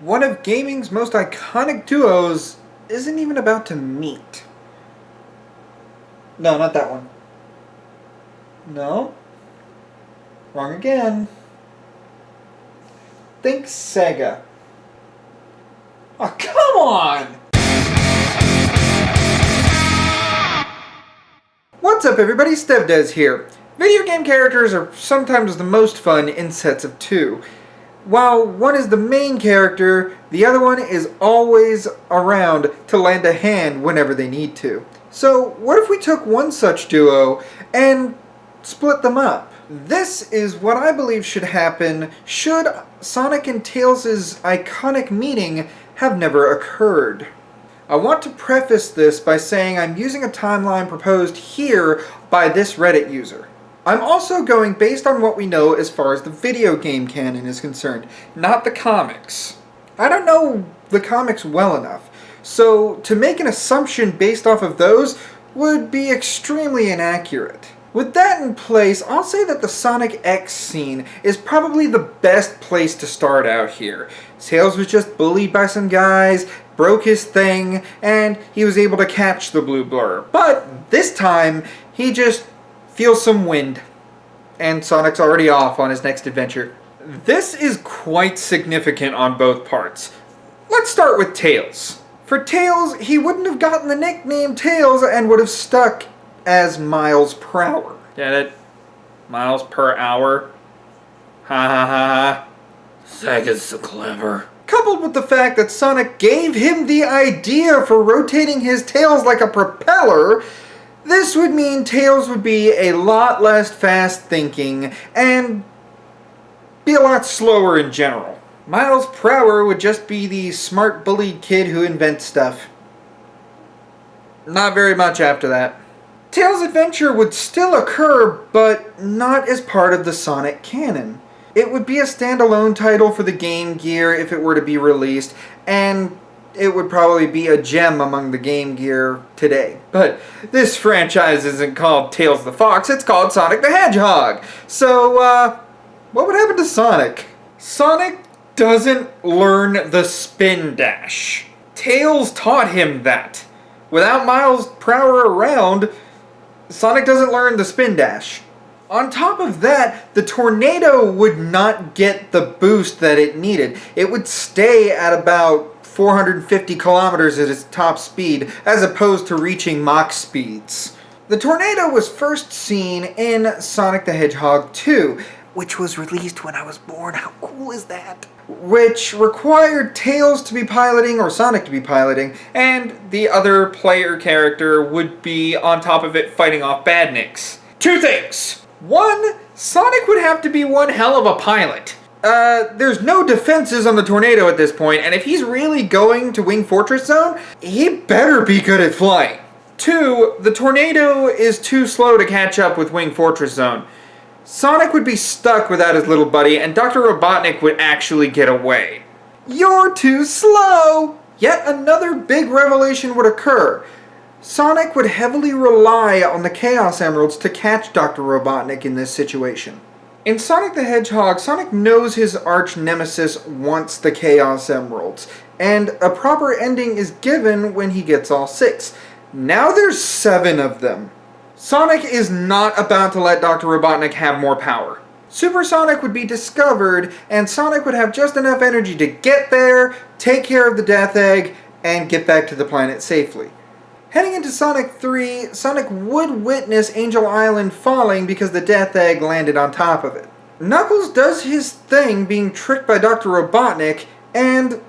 One of gaming's most iconic duos isn't even about to meet. No, not that one. No. Wrong again. Think Sega. Oh, come on! What's up everybody, StevDeS here. Video game characters are sometimes the most fun in sets of two. While one is the main character, the other one is always around to lend a hand whenever they need to. So what if we took one such duo and split them up? This is what I believe should happen should Sonic and Tails' iconic meeting have never occurred. I want to preface this by saying I'm using a timeline proposed here by this Reddit user. I'm also going based on what we know as far as the video game canon is concerned, not the comics. I don't know the comics well enough, so to make an assumption based off of those would be extremely inaccurate. With that in place, I'll say that the Sonic X scene is probably the best place to start out here. Tails was just bullied by some guys, broke his thing, and he was able to catch the blue blur. But this time, he just feels some wind, and Sonic's already off on his next adventure. This is quite significant on both parts. Let's start with Tails. For Tails, he wouldn't have gotten the nickname Tails and would have stuck as miles per hour. Get it? Miles per hour? Ha ha ha ha. Sega's so clever. Coupled with the fact that Sonic gave him the idea for rotating his tails like a propeller, this would mean Tails would be a lot less fast-thinking and be a lot slower in general. Miles per hour would just be the smart bullied kid who invents stuff. Not very much after that. Tails' adventure would still occur, but not as part of the Sonic canon. It would be a standalone title for the Game Gear if it were to be released, and it would probably be a gem among the Game Gear today. But this franchise isn't called Tails the Fox, it's called Sonic the Hedgehog. So, what would happen to Sonic? Sonic doesn't learn the spin dash. Tails taught him that. Without miles per hour around, Sonic doesn't learn the spin dash. On top of that, the tornado would not get the boost that it needed. It would stay at about 450 kilometers at its top speed, as opposed to reaching Mach speeds. The tornado was first seen in Sonic the Hedgehog 2, which was released when I was born. How cool is that? Which required Tails to be piloting, or Sonic to be piloting, and the other player character would be on top of it fighting off badniks. Two things! One, Sonic would have to be one hell of a pilot. There's no defenses on the tornado at this point, and if he's really going to Wing Fortress Zone, he better be good at flying. Two, the tornado is too slow to catch up with Wing Fortress Zone. Sonic would be stuck without his little buddy, and Dr. Robotnik would actually get away. You're too slow! Yet another big revelation would occur. Sonic would heavily rely on the Chaos Emeralds to catch Dr. Robotnik in this situation. In Sonic the Hedgehog, Sonic knows his arch nemesis wants the Chaos Emeralds, and a proper ending is given when he gets all 6. Now there's 7 of them. Sonic is not about to let Dr. Robotnik have more power. Super Sonic would be discovered, and Sonic would have just enough energy to get there, take care of the Death Egg, and get back to the planet safely. Heading into Sonic 3, Sonic would witness Angel Island falling because the Death Egg landed on top of it. Knuckles does his thing being tricked by Dr. Robotnik, and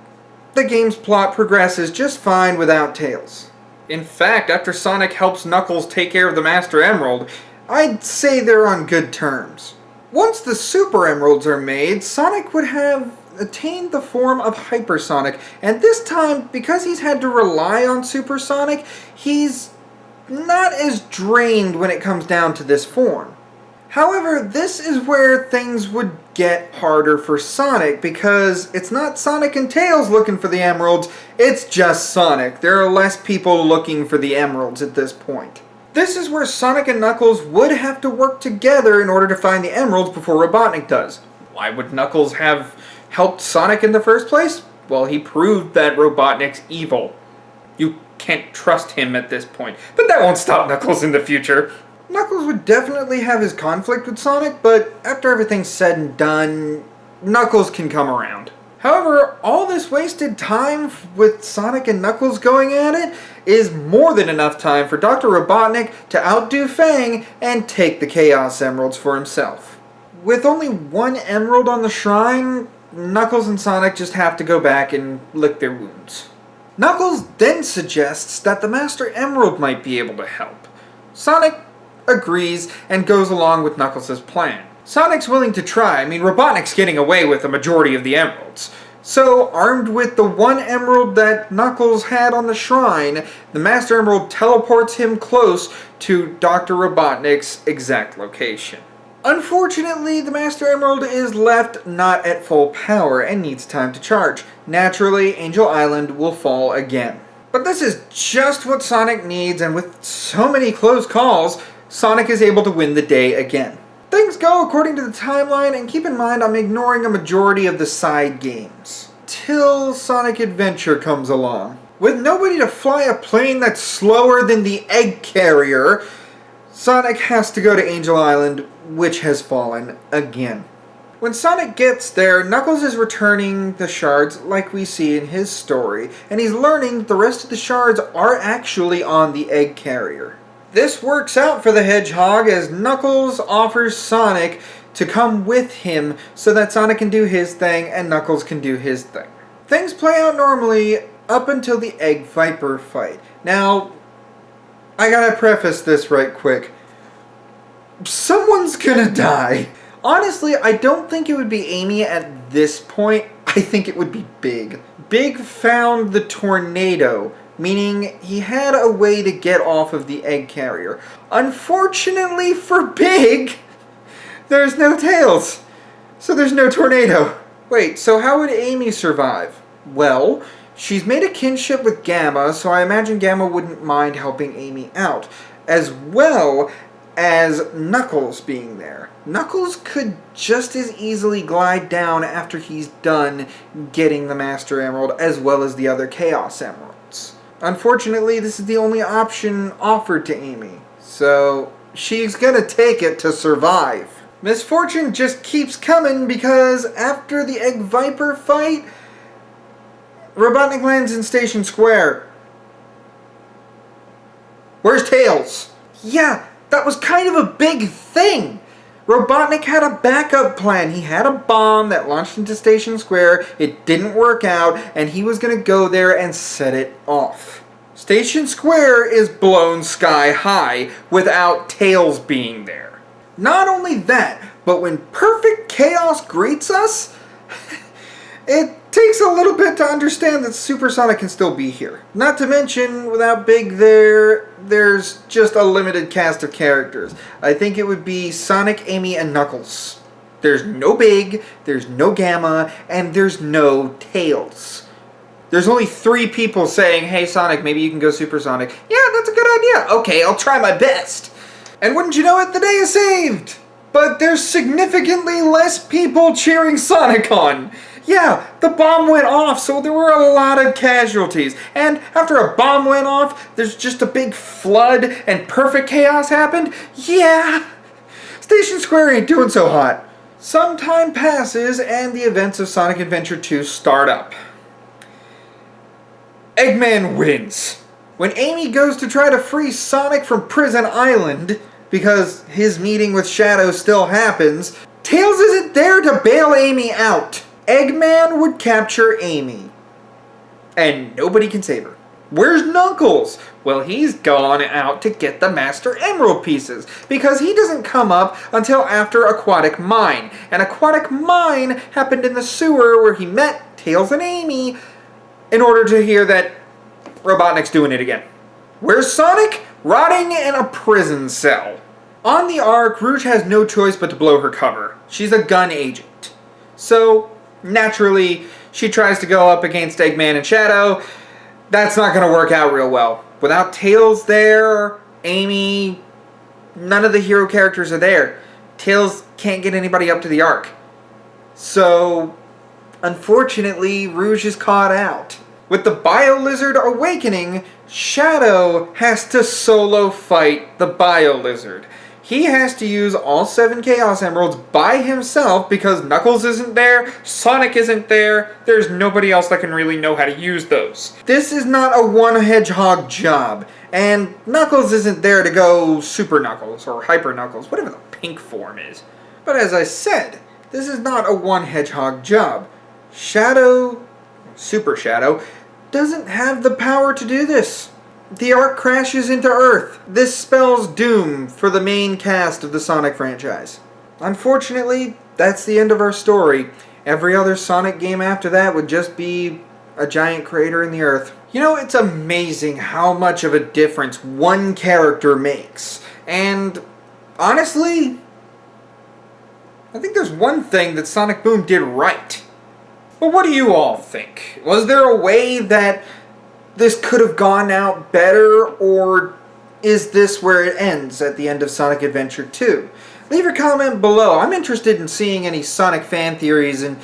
the game's plot progresses just fine without Tails. In fact, after Sonic helps Knuckles take care of the Master Emerald, I'd say they're on good terms. Once the Super Emeralds are made, Sonic would have attained the form of Hypersonic, and this time, because he's had to rely on Super Sonic, he's not as drained when it comes down to this form. However, this is where things would get harder for Sonic, because it's not Sonic and Tails looking for the emeralds, it's just Sonic. There are less people looking for the emeralds at this point. This is where Sonic and Knuckles would have to work together in order to find the emeralds before Robotnik does. Why would Knuckles have helped Sonic in the first place? Well, he proved that Robotnik's evil. You can't trust him at this point. But that won't stop Knuckles in the future. Knuckles would definitely have his conflict with Sonic, but after everything's said and done, Knuckles can come around. However, all this wasted time with Sonic and Knuckles going at it is more than enough time for Dr. Robotnik to outdo Fang and take the Chaos Emeralds for himself. With only one emerald on the shrine, Knuckles and Sonic just have to go back and lick their wounds. Knuckles then suggests that the Master Emerald might be able to help. Sonic agrees and goes along with Knuckles' plan. Sonic's willing to try. I mean, Robotnik's getting away with a majority of the emeralds. So, armed with the one emerald that Knuckles had on the shrine, the Master Emerald teleports him close to Dr. Robotnik's exact location. Unfortunately, the Master Emerald is left not at full power and needs time to charge. Naturally, Angel Island will fall again. But this is just what Sonic needs, and with so many close calls, Sonic is able to win the day again. Things go according to the timeline, and keep in mind I'm ignoring a majority of the side games. Till Sonic Adventure comes along. With nobody to fly a plane that's slower than the egg carrier, Sonic has to go to Angel Island, which has fallen again. When Sonic gets there, Knuckles is returning the shards like we see in his story, and he's learning that the rest of the shards are actually on the egg carrier. This works out for the Hedgehog as Knuckles offers Sonic to come with him so that Sonic can do his thing and Knuckles can do his thing. Things play out normally up until the Egg Viper fight. Now, I gotta preface this right quick. Someone's gonna die. Honestly, I don't think it would be Amy at this point. I think it would be Big. Big found the tornado, meaning he had a way to get off of the egg carrier. Unfortunately for Big, there's no Tails, so there's no tornado. Wait, so how would Amy survive? Well, she's made a kinship with Gamma, so I imagine Gamma wouldn't mind helping Amy out, as well as Knuckles being there. Knuckles could just as easily glide down after he's done getting the Master Emerald, as well as the other Chaos Emeralds. Unfortunately, this is the only option offered to Amy, so she's gonna take it to survive. Misfortune just keeps coming because after the Egg Viper fight, Robotnik lands in Station Square. Where's Tails? Yeah, that was kind of a big thing. Robotnik had a backup plan. He had a bomb that launched into Station Square. It didn't work out, and he was going to go there and set it off. Station Square is blown sky high without Tails being there. Not only that, but when perfect chaos greets us, it takes a little bit to understand that Supersonic can still be here. Not to mention, without Big there's just a limited cast of characters. I think it would be Sonic, Amy, and Knuckles. There's no Big, there's no Gamma, and there's no Tails. There's only 3 people saying, hey Sonic, maybe you can go Supersonic. Yeah, that's a good idea. Okay, I'll try my best. And wouldn't you know it, the day is saved. But there's significantly less people cheering Sonic on. Yeah, the bomb went off, so there were a lot of casualties. And after a bomb went off, there's just a big flood and perfect chaos happened? Yeah, Station Square ain't doing so hot. Some time passes and the events of Sonic Adventure 2 start up. Eggman wins. When Amy goes to try to free Sonic from Prison Island, because his meeting with Shadow still happens, Tails isn't there to bail Amy out. Eggman would capture Amy, and nobody can save her. Where's Knuckles? Well, he's gone out to get the Master Emerald pieces, because he doesn't come up until after Aquatic Mine. And Aquatic Mine happened in the sewer where he met Tails and Amy in order to hear that Robotnik's doing it again. Where's Sonic? Rotting in a prison cell. On the Ark, Rouge has no choice but to blow her cover. She's a gun agent. So, naturally, she tries to go up against Eggman and Shadow. That's not going to work out real well. Without Tails there, Amy, none of the hero characters are there. Tails can't get anybody up to the Ark. So, Unfortunately, Rouge is caught out. With the Bio-Lizard awakening, Shadow has to solo fight the Bio-Lizard. He has to use all 7 Chaos Emeralds by himself because Knuckles isn't there, Sonic isn't there, there's nobody else that can really know how to use those. This is not a one hedgehog job, and Knuckles isn't there to go Super Knuckles or Hyper Knuckles, whatever the pink form is. But as I said, this is not a one hedgehog job. Shadow, Super Shadow, doesn't have the power to do this. The Ark crashes into Earth. This spells doom for the main cast of the Sonic franchise. Unfortunately, that's the end of our story. Every other Sonic game after that would just be a giant crater in the Earth. You know, it's amazing how much of a difference one character makes. And honestly, I think there's one thing that Sonic Boom did right. But what do you all think? Was there a way that this could have gone out better, or is this where it ends at the end of Sonic Adventure 2? Leave your comment below. I'm interested in seeing any Sonic fan theories and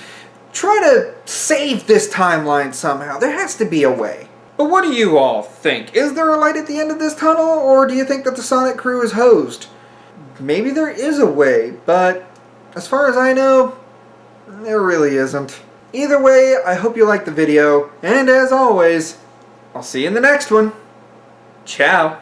try to save this timeline somehow. There has to be a way. But what do you all think? Is there a light at the end of this tunnel, or do you think that the Sonic crew is hosed? Maybe there is a way, but as far as I know, there really isn't. Either way, I hope you liked the video, and as always, I'll see you in the next one. Ciao.